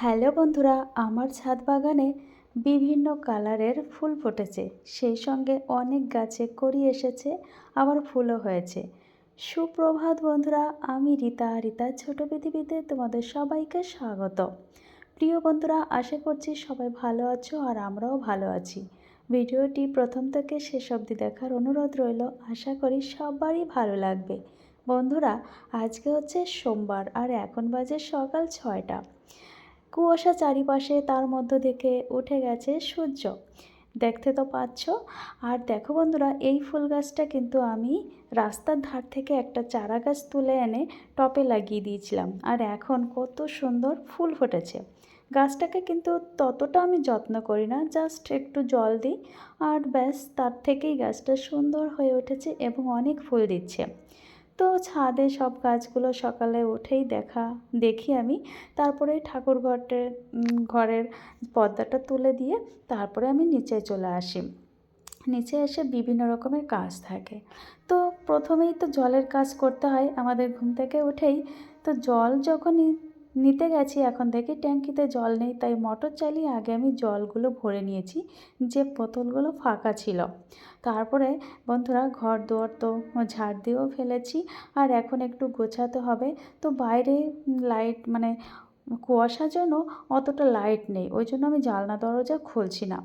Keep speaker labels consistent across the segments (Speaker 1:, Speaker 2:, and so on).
Speaker 1: Hello বন্ধুরা, আমার ছাদ বাগানে বিভিন্ন কালারের ফুল ফুটেছে। সেই সঙ্গে অনেক গাছে কড়ি এসেছে, আবার ফুলও হয়েছে। সুপ্রভাত বন্ধুরা, আমি রিতার ছোট পৃথিবীতে তোমাদের সবাইকে স্বাগত। প্রিয় বন্ধুরা, আশা করছি সবাই ভালো আছো আর আমরাও ভালো আছি। ভিডিওটি প্রথম থেকে শেষ অবধি দেখার অনুরোধ রইল। আশা করি সবারই ভালো লাগবে। বন্ধুরা, আজকে হচ্ছে সোমবার আর এখন বাজে সকাল 6টা। কুয়াশা চারিপাশে, তার মধ্য থেকে উঠে গেছে সূর্য, দেখতে তো পাচ্ছ। আর দেখো বন্ধুরা, এই ফুল গাছটা কিন্তু আমি রাস্তার ধার থেকে একটা চারা গাছ তুলে এনে টবে লাগিয়ে দিয়েছিলাম, আর এখন কত সুন্দর ফুল ফুটেছে। গাছটাকে কিন্তু ততটা আমি যত্ন করি না, জাস্ট একটু জল দিই আর ব্যাস, তার থেকেই গাছটা সুন্দর হয়ে উঠেছে এবং অনেক ফুল দিচ্ছে। তো ছাদে সব গাছগুলো সকালে উঠেই দেখি আমি। তারপরে ঘরের পর্দাটা তুলে দিয়ে তারপরে আমি নিচে চলে আসি। নিচে এসে বিভিন্ন রকমের কাজ থাকে। তো প্রথমেই তো জলের কাজ করতে হয় আমাদের ঘুম থেকে উঠেই। তো জল যখনই নিতে গেছি, এখন থেকে ট্যাঙ্কিতে জল নেই, তাই মোটর চালিয়ে আগে আমি জলগুলো ভরে নিয়েছি, যে বোতলগুলো ফাঁকা ছিল। তারপরে বন্ধুরা, ঘর দুয়ার তো ঝাড় দিয়েও ফেলেছি, আর এখন একটু গোছাতে হবে। তো বাইরে লাইট কুয়াশার জন্য অতটা লাইট নেই, ওই জন্য আমি জানলা দরজা খুলছি না।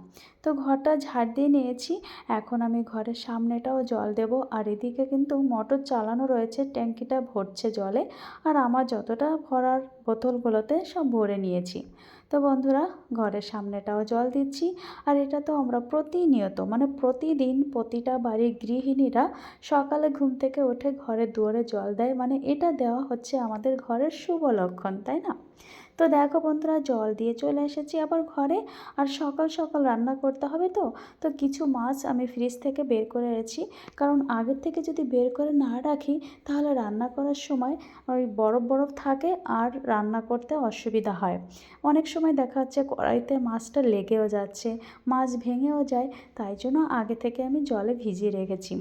Speaker 1: তো ঘরটা ঝাড় দিয়ে নিয়েছি, এখন আমি ঘরের সামনেটাও জল দেব। আর এদিকে কিন্তু মোটর চালানো রয়েছে, ট্যাঙ্কিটা ভরছে জলে, আর আমার যতটা ভরার বোতলগুলোতে সব ভরে নিয়েছি। তো বন্ধুরা, ঘরের সামনেটাও জল দিচ্ছি। আর এটা তো আমরা প্রতিনিয়ত প্রতিদিন প্রতিটা বাড়ির গৃহিণীরা সকালে ঘুম থেকে উঠে ঘরের দুয়ারে জল দেয়, এটা দেওয়া হচ্ছে আমাদের ঘরের শুভ লক্ষণ, তাই না? তো দেখো বন্ধুরা, জল দিয়ে চলে এসেছি আবার ঘরে। আর সকাল সকাল রান্না করতে হবে, তো কিছু মাছ আমি ফ্রিজ থেকে বের করে এনেছি। কারণ আগের থেকে যদি বের করে না রাখি, তাহলে রান্না করার সময় ওই বরফ বরফ থাকে আর রান্না করতে অসুবিধা হয়। অনেক সময় দেখা যাচ্ছে কড়াইতে মাছটা লেগেও যাচ্ছে, মাছ ভেঙেও যায়। তাই জন্য আগে থেকে আমি জলে ভিজিয়ে রেখেছি।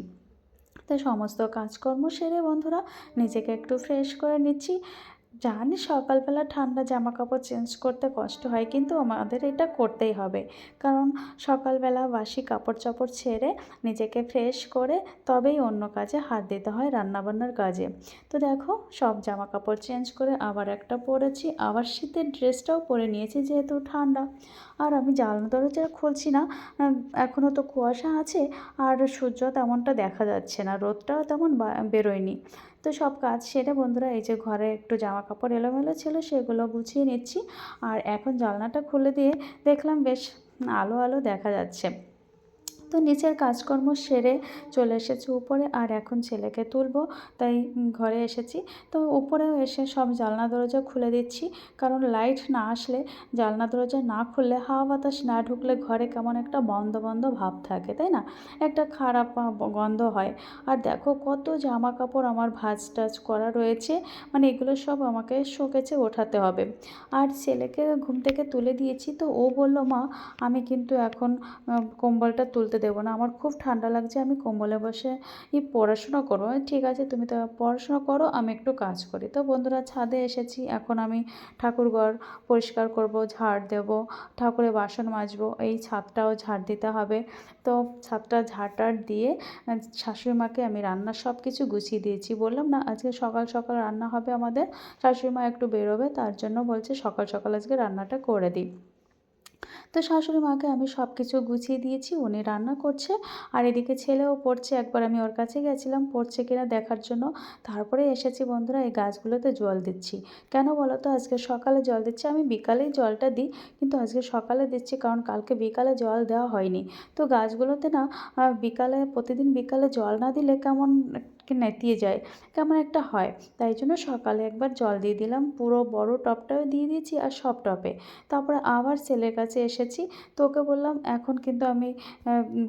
Speaker 1: তো সমস্ত কাজকর্ম সেরে বন্ধুরা, নিজেকে একটু ফ্রেশ করে নিচ্ছি। জানি সকালবেলা ঠান্ডা জামা কাপড় চেঞ্জ করতে কষ্ট হয়, কিন্তু আমাদের এটা করতেই হবে। কারণ সকালবেলা বাসি কাপড় চাপড় ছেড়ে নিজেকে ফ্রেশ করে তবেই অন্য কাজে হাত দিতে হয়, রান্নাবান্নার কাজে। তো দেখো, সব জামা কাপড় চেঞ্জ করে আবার একটা পরেছি, আবার শীতের ড্রেসটাও পরে নিয়েছি যেহেতু ঠান্ডা। আর আমি জানলা দরজা খুলছি না, এখনও তো কুয়াশা আছে, আর সূর্য তেমনটা দেখা যাচ্ছে না, রোদটাও তেমন বেরোয়নি। তো সব কাজ সেরে বন্ধুরা, এই যে ঘরে একটু জামা কাপড় এলোমেলো ছিল, সেগুলো গুছিয়ে নিচ্ছি। আর এখন জানলাটা খুলে দিয়ে দেখলাম বেশ আলো আলো দেখা যাচ্ছে। তো নিচের কাজকর্ম সেরে চলে এসেছি উপরে, আর এখন ছেলেকে তুলবো, তাই ঘরে এসেছি। তো উপরেও এসে সব জানলা দরজা খুলে দিচ্ছি, কারণ লাইট না আসলে, জানলা দরজা না খুললে, হাওয়া বাতাস না ঢুকলে ঘরে কেমন একটা বন্ধ বন্ধ ভাব থাকে, তাই না? একটা খারাপ গন্ধ হয়। আর দেখো, কত জামা কাপড় আমার ভাঁজ টাজ করা রয়েছে, এগুলো সব আমাকে শোকেজে ওঠাতে হবে। আর ছেলেকে ঘুম থেকে তুলে দিয়েছি, তো ও বলল, মা আমি কিন্তু এখন কম্বলটা তুলতে দেবো না, আমার খুব ঠান্ডা লাগছে, আমি কম্বলে বসে পড়াশোনা করবো। ঠিক আছে, তুমি তো পড়াশোনা করো, আমি একটু কাজ করি। তো বন্ধুরা, ছাদে এসেছি, এখন আমি ঠাকুরঘর পরিষ্কার করব, ঝাড় দেব, ঠাকুরের বাসন মাজবো, এই ছাদটাও ঝাড় দিতে হবে। তো ছাদটা ঝাড়টার দিয়ে শাশুড়ি মাকে আমি রান্নার সব কিছু গুছিয়ে দিয়েছি। বললাম না, আজকে সকাল সকাল রান্না হবে আমাদের, শাশুড়ি মা একটু বেরোবে, তার জন্য বলছে সকাল সকাল আজকে রান্নাটা করে দিই। তো শাশুড়ি মাকে আমি সব কিছু গুছিয়ে দিয়েছি, উনি রান্না করছে। আর এদিকে ছেলেও পড়ছে, একবার আমি ওর কাছে গেছিলাম পড়ছে কিনা দেখার জন্য। তারপরে এসেছি বন্ধুরা, এই গাছগুলোতে জল দিচ্ছি। কেন বলো তো? আজকে সকালে জল দিচ্ছি, আমি বিকালেই জলটা দিই, কিন্তু আজকে সকালে দিচ্ছি, কারণ কালকে বিকালে জল দেওয়া হয়নি। তো গাছগুলোতে না প্রতিদিন বিকালে জল না দিলে কেমন নেতিয়ে যায়, কেমন একটা হয়। তাই জন্য সকালে একবার জল দিয়ে দিলাম, পুরো বড় টবটাও দিয়ে দিয়েছি আর সব টবে। তারপরে আবার ছেলের কাছে এসেছি, তো ওকে বললাম এখন কিন্তু আমি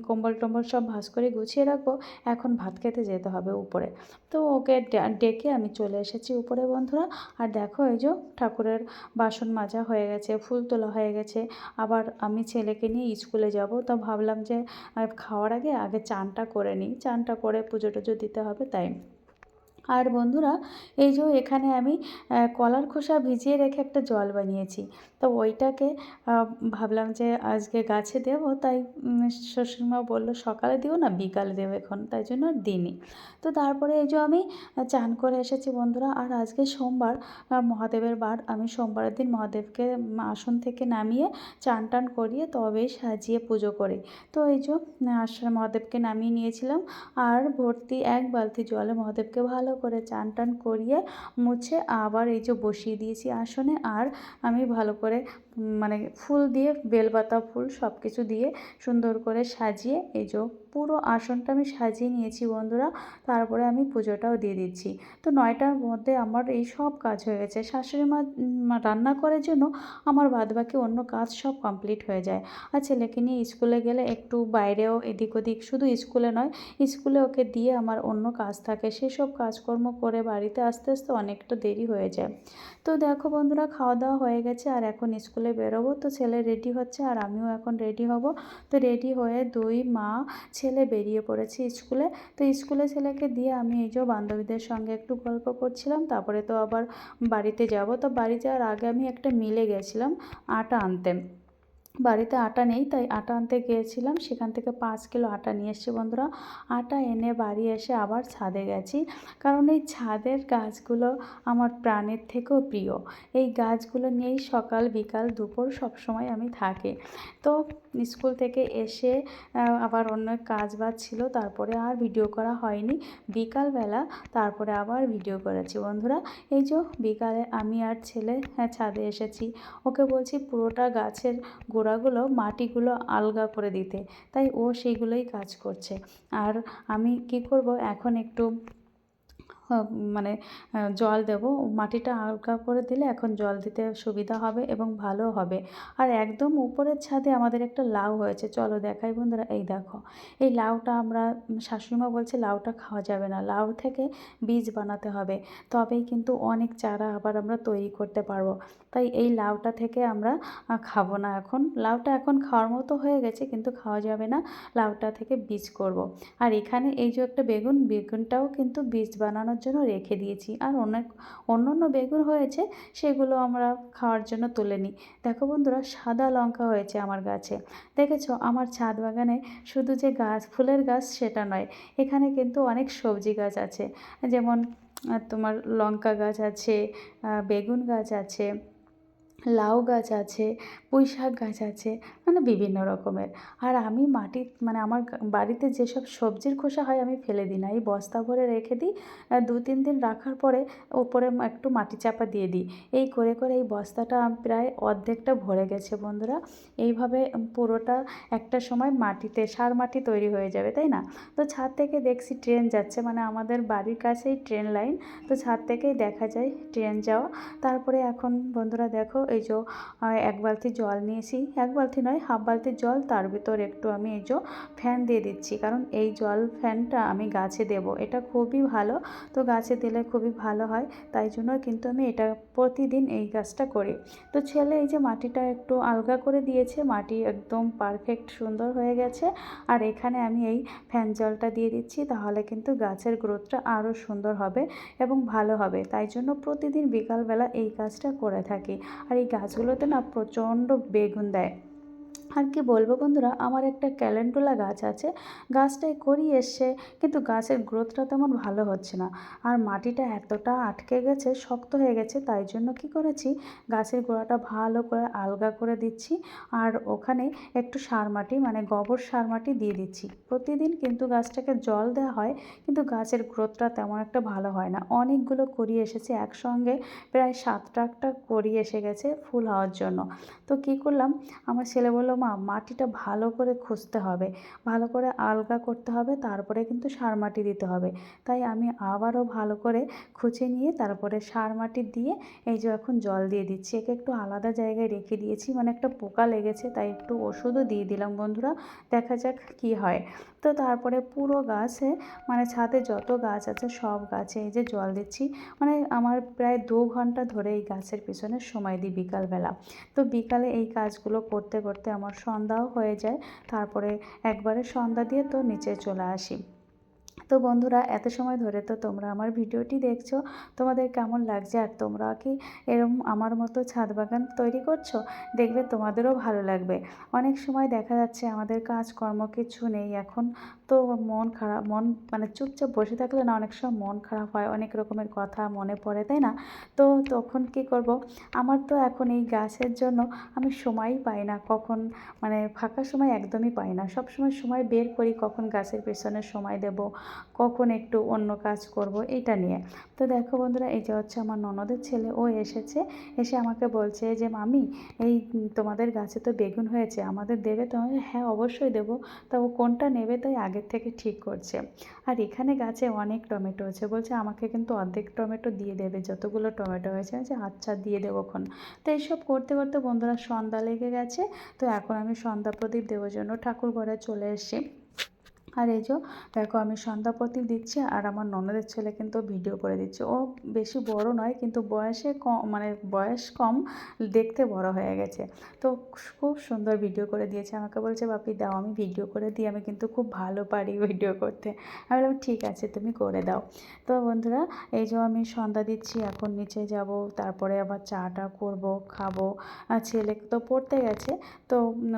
Speaker 1: কম্বল টম্বল সব ভাঁজ করে গুছিয়ে রাখবো, এখন ভাত খেতে যেতে হবে উপরে। তো ওকে ডেকে আমি চলে এসেছি উপরে বন্ধুরা। আর দেখো, এই যে ঠাকুরের বাসন মাজা হয়ে গেছে, ফুল তোলা হয়ে গেছে। আবার আমি ছেলেকে নিয়ে স্কুলে যাব, তো ভাবলাম যে খাওয়ার আগে চানটা করে নিই, চানটা করে পুজো টুজো দিতে হবে, তাই। আর বন্ধুরা, এই যে এখানে আমি কলার খোসা ভিজিয়ে রেখে একটা জল বানিয়েছি। তো ওইটাকে ভাবলাম যে আজকে গাছে দেবো, তাই শ্বশুরমা বলল সকালে দিও না, বিকালে দেবো এখন, তাই জন্য আর দিইনি। তো তারপরে এই যে আমি চান করে এসেছি বন্ধুরা। আর আজকে সোমবার, মহাদেবের বার। আমি সোমবারের দিন মহাদেবকে আসন থেকে নামিয়ে চান টান করিয়ে তবেই সাজিয়ে পুজো করি। তো এই যে মহাদেবকে নামিয়ে নিয়েছিলাম, আর ভর্তি 1 বালতি জলে মহাদেবকে ভালো করে চান টান করিয়ে মুছে আবার এই যে বসিয়ে দিয়েছি আসনে। আর আমি ভালো করে মানে ফুল দিয়ে, বেলপাতা ফুল সব কিছু দিয়ে সুন্দর করে সাজিয়ে এই যে পুরো আসনটা আমি সাজিয়ে নিয়েছি বন্ধুরা। তারপরে আমি পুজোটাও দিয়ে দিচ্ছি। তো 9টার মধ্যে আমার এই সব কাজ হয়ে গেছে। শাশুড়ি মা রান্না করার জন্য আমার বাদবাকি অন্য কাজ সব কমপ্লিট হয়ে যায়। আর ছেলেকে নিয়ে স্কুলে গেলে একটু বাইরেও এদিক ওদিক, শুধু স্কুলে নয়, স্কুলে ওকে দিয়ে আমার অন্য কাজ থাকে, সেসব কাজকর্ম করে বাড়িতে আস্তে আস্তে অনেকটা দেরি হয়ে যায়। তো দেখো বন্ধুরা, খাওয়া দাওয়া হয়ে গেছে আর এখন স্কুলে বেরোবো। তো ছেলে রেডি হচ্ছে আর আমিও এখন রেডি হব। তো রেডি হয়ে দুই মা ছেলে বেরিয়ে পড়েছি স্কুলে। তো স্কুলে ছেলেকে দিয়ে আমি এই যে বান্ধবীদের সঙ্গে একটু গল্প করছিলাম। তারপরে তো আবার বাড়িতে যাব। তো বাড়ি যাওয়ার আগে আমি একটা মিলে গেছিলাম আটা আনতে। বাড়িতে আটা নেই, তাই আটা আনতে গিয়েছিলাম। সেখান থেকে 5 কিলো আটা নিয়ে এসেছি বন্ধুরা। আটা এনে বাড়ি এসে আবার ছাদে গেছি, কারণ এই ছাদের গাছগুলো আমার প্রাণের থেকেও প্রিয়। এই গাছগুলো নিয়েই সকাল বিকাল দুপুর সবসময় আমি থাকি। তো স্কুল থেকে এসে আবার অন্য কাজ বাজ ছিল, তারপরে আর ভিডিও করা হয়নি। বিকালবেলা তারপরে আবার ভিডিও করেছি বন্ধুরা। এই যে বিকালে আমি আর ছেলে ছাদে এসেছি। ওকে বলছি পুরোটা গাছের গোড়াগুলো, মাটিগুলো আলগা করে দিতে, তাই ও সেইগুলোই কাজ করছে। আর আমি কি করব, এখন একটু মানে জল দেব। মাটিটা আলগা করে দিলে এখন জল দিতে সুবিধা হবে এবং ভালো হবে। আর একদম উপরের ছাদে আমাদের একটা লাউ হয়েছে, চলো দেখাই বন্ধুরা। এই দেখো, এই লাউটা আমরা, শাশুড়িমা বলছে লাউটা খাওয়া যাবে না, লাউ থেকে বীজ বানাতে হবে, তবেই কিন্তু অনেক চারা আবার আমরা তৈরি করতে পারবো। তাই এই লাউটা থেকে আমরা খাবো না এখন। লাউটা এখন খাওয়ার মতো হয়ে গেছে, কিন্তু খাওয়া যাবে না, লাউটা থেকে বীজ করব। আর এখানে এই যে একটা বেগুন, বেগুনটাও কিন্তু বীজ বানানোর জন্য রেখে দিয়েছি। আর অন্য বেগুন হয়েছে, সেগুলো আমরা খাওয়ার জন্য তুলে নিই। দেখো বন্ধুরা, সাদা লঙ্কা হয়েছে আমার গাছে। দেখেছো, আমার ছাদ বাগানে শুধু যে গাছ, ফুলের গাছ সেটা নয়, এখানে কিন্তু অনেক সবজি গাছ আছে। যেমন তোমার লঙ্কা গাছ আছে, বেগুন গাছ আছে, লাউ গাছ আছে, পুঁই শাক গাছ আছে, মানে বিভিন্ন রকমের। আর আমি মাটি, মানে আমার বাড়িতে যেসব সবজির খোসা হয় আমি ফেলে দিই না, এই বস্তা ভরে রেখে দিই। 2-3 দিন রাখার পরে ওপরে একটু মাটি চাপা দিয়ে দিই। এই করে করে এই বস্তাটা প্রায় অর্ধেকটা ভরে গেছে বন্ধুরা। এইভাবে পুরোটা একটা সময় মাটিতে সার মাটি তৈরি হয়ে যাবে, তাই না? তো ছাদ থেকে দেখছি ট্রেন যাচ্ছে, মানে আমাদের বাড়ির কাছেই ট্রেন লাইন। তো ছাদ থেকেই দেখা যায় ট্রেন যাওয়া। তারপরে এখন বন্ধুরা দেখো, এই যে 1 বালতি জল নিয়েছি, 1 বালতি নয়, হাফ বালতি জল, তার ভিতর একটু আমি এই যে ফ্যান দিয়ে দিচ্ছি, কারণ এই জল ফ্যানটা আমি গাছে দেব, এটা খুবই ভালো। তো গাছে দিলে খুবই ভালো হয়, তাই জন্য কিন্তু আমি এটা প্রতিদিন এই কাজটা করি। তো ছেলে এই যে মাটিটা একটু আলগা করে দিয়েছে, মাটি একদম পারফেক্ট সুন্দর হয়ে গেছে। আর এখানে আমি এই ফ্যান জলটা দিয়ে দিচ্ছি, তাহলে কিন্তু গাছের গ্রোথটা আরও সুন্দর হবে এবং ভালো হবে। তাই জন্য প্রতিদিন বিকালবেলা এই কাজটা করে থাকি। আর এই গাছগুলোতে না প্রচণ্ড বেগুন দেয়। আর কি বলবো বন্ধুরা, আমার একটা ক্যালেন্ডুলা গাছ আছে, গাছটায় করি এসছে, কিন্তু গাছের গ্রোথটা তেমন ভালো হচ্ছে না। আর মাটিটা এতটা আটকে গেছে, শক্ত হয়ে গেছে, তাই জন্য কি করেছি, গাছের গোড়াটা ভালো করে আলগা করে দিচ্ছি। আর ওখানে একটু সার মাটি, মানে গোবর সার মাটি দিয়ে দিচ্ছি প্রতিদিন। কিন্তু গাছটাকে জল দেওয়া হয়, কিন্তু গাছের গ্রোথটা তেমন একটা ভালো হয় না। অনেকগুলো করি এসেছে একসঙ্গে, প্রায় 7-8টা করি এসে গেছে ফুল হওয়ার জন্য। তো কী করলাম, আমার ছেলে বলল মা, মাটিটা ভালো করে খুঁজতে হবে, ভালো করে আলগা করতে হবে, তারপরে কিন্তু সার মাটি দিতে হবে। তাই আমি আবারও ভালো করে খুঁজে নিয়ে তারপরে সার মাটি দিয়ে এই যে এখন জল দিয়ে দিচ্ছি। একে একটু আলাদা জায়গায় রেখে দিয়েছি, মানে একটা পোকা লেগেছে, তাই একটু ওষুধও দিয়ে দিলাম বন্ধুরা, দেখা যাক কী হয়। তো তারপরে পুরো গাছে, মানে ছাদে যত গাছ আছে সব গাছে এই যে জল দিচ্ছি। মানে আমার প্রায় 2 ঘন্টা ধরে এই গাছের পিছনে সময় দিই বিকালবেলা। তো বিকালে এই কাজগুলো করতে করতে আমার সন্ধ্যাও হয়ে যায়। তারপরে একবারে সন্ধ্যা দিয়ে তো নিচে চলে আসি। তো বন্ধুরা, এত সময় ধরে তো তোমরা আমার ভিডিওটি দেখছো, তোমাদের কেমন লাগছে? আর তোমরা কি এরকম আমার মতো ছাদ বাগান তৈরি করছো? দেখবে তোমাদেরও ভালো লাগবে। অনেক সময় দেখা যাচ্ছে আমাদের কাজকর্ম কিছু নেই এখন, তো মন খারাপ, মানে চুপচাপ বসে থাকলে না অনেক সময় মন খারাপ হয়, অনেক রকমের কথা মনে পড়ে, তাই না? তো তখন কি করব? আমার তো এখন এই গাছের জন্য আমি সময়ই পাই না, কখন মানে ফাঁকা সময় একদমই পাই না। সবসময় সময় বের করি কখন গাছের পেছনে সময় দেব, কখন একটু অন্য কাজ করব, এইটা নিয়ে। তো দেখো বন্ধুরা, এই যে হচ্ছে আমার ননদের ছেলে, ও এসেছে, এসে আমাকে বলছে যে মামি, এই তোমাদের গাছে তো বেগুন হয়েছে, আমাদের দেবে তো? আমি হ্যাঁ অবশ্যই দেবো। তা ও কোনটা নেবে তাই আগের থেকে ঠিক করছে। আর এখানে গাছে অনেক টমেটো আছে, বলছে আমাকে কিন্তু অর্ধেক টমেটো দিয়ে দেবে, যতগুলো টমেটো হয়েছে। আমি বলছি আচ্ছা দিয়ে দেবো খন। তো এইসব করতে করতে বন্ধুরা সন্ধ্যা লেগে গেছে। তো এখন আমি সন্ধ্যা প্রদীপ দেওয়ার জন্য ঠাকুর ঘরে চলে এসেছি। আর এই যে দেখো আমি সন্ধ্যা প্রদীপ দিচ্ছি, আর আমার ননদের ছেলে কিন্তু ভিডিও করে দিচ্ছে। ও বেশি বড় নয় কিন্তু বয়সে কম, মানে বয়স কম, দেখতে বড় হয়ে গেছে। তো খুব সুন্দর ভিডিও করে দিয়েছে, আমাকে বলছে বাপি দাও আমি ভিডিও করে দিই, আমি কিন্তু খুব ভালো পারি ভিডিও করতে। আমি বললাম ঠিক আছে তুমি করে দাও। তো বন্ধুরা, এই যে আমি সন্ধ্যা দিচ্ছি, এখন নিচে যাব, তারপরে আবার চাটা করব, খাবো। আর ছেলে তো পড়তে গেছে, তো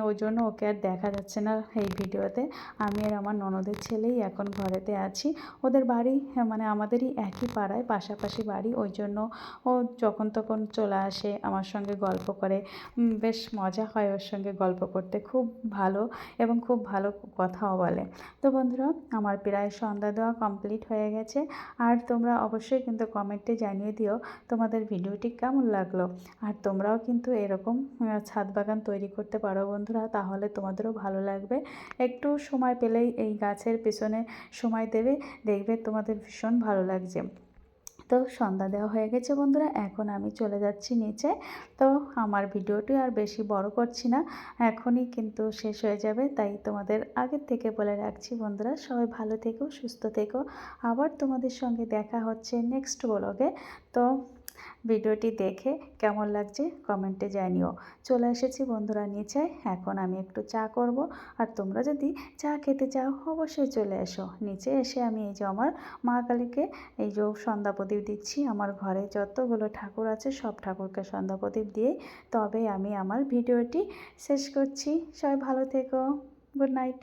Speaker 1: ওই জন্য ওকে আর দেখা যাচ্ছে না এই ভিডিওতে। আমি আর আমার ননদের ছেলেই এখন ঘরেতে আছি। ওদের বাড়ি মানে আমাদেরই একই পাড়ায়, পাশাপাশি বাড়ি, ওই জন্য ও যখন তখন চলে আসে, আমার সঙ্গে গল্প করে। বেশ মজা হয় ওর সঙ্গে গল্প করতে, খুব ভালো এবং খুব ভালো কথাও বলে। তো বন্ধুরা, আমার প্রায় সন্ধ্যা দেওয়া কমপ্লিট হয়ে গেছে। আর তোমরা অবশ্যই কিন্তু কমেন্টে জানিয়ে দিও তোমাদের ভিডিওটি কেমন লাগলো। আর তোমরাও কিন্তু এরকম ছাদ বাগান তৈরি করতে পারো বন্ধুরা, তাহলে তোমাদেরও ভালো লাগবে। একটু সময় পেলেই এই গাছের পেছনে সময় দেবে, দেখবে তোমাদের ভীষণ ভালো লাগছে। তো সন্ধ্যা দেওয়া হয়ে গেছে বন্ধুরা, এখন আমি চলে যাচ্ছি নিচে। তো আমার ভিডিওটি আর বেশি বড় করছি না, এখনই কিন্তু শেষ হয়ে যাবে, তাই তোমাদের আগের থেকে বলে রাখছি বন্ধুরা, সবাই ভালো থেকো, সুস্থ থেকো। আবার তোমাদের সঙ্গে দেখা হচ্ছে নেক্সট ব্লগে। তো ভিডিওটি দেখে কেমন লাগছে কমেন্টে জানিও। চলে এসেছি বন্ধুরা নিচে, এখন আমি একটু চা করব। আর তোমরা যদি চা খেতে চাও অবশ্যই চলে এসো নিচে। এসে আমি এই যে আমার মা কালীকে এই যে সন্ধ্যা প্রদীপ দিচ্ছি, আমার ঘরে যতগুলো ঠাকুর আছে সব ঠাকুরকে সন্ধ্যা প্রদীপ দিয়ে তবে আমি আমার ভিডিওটি শেষ করছি। সবাই ভালো থেকো, গুড নাইট।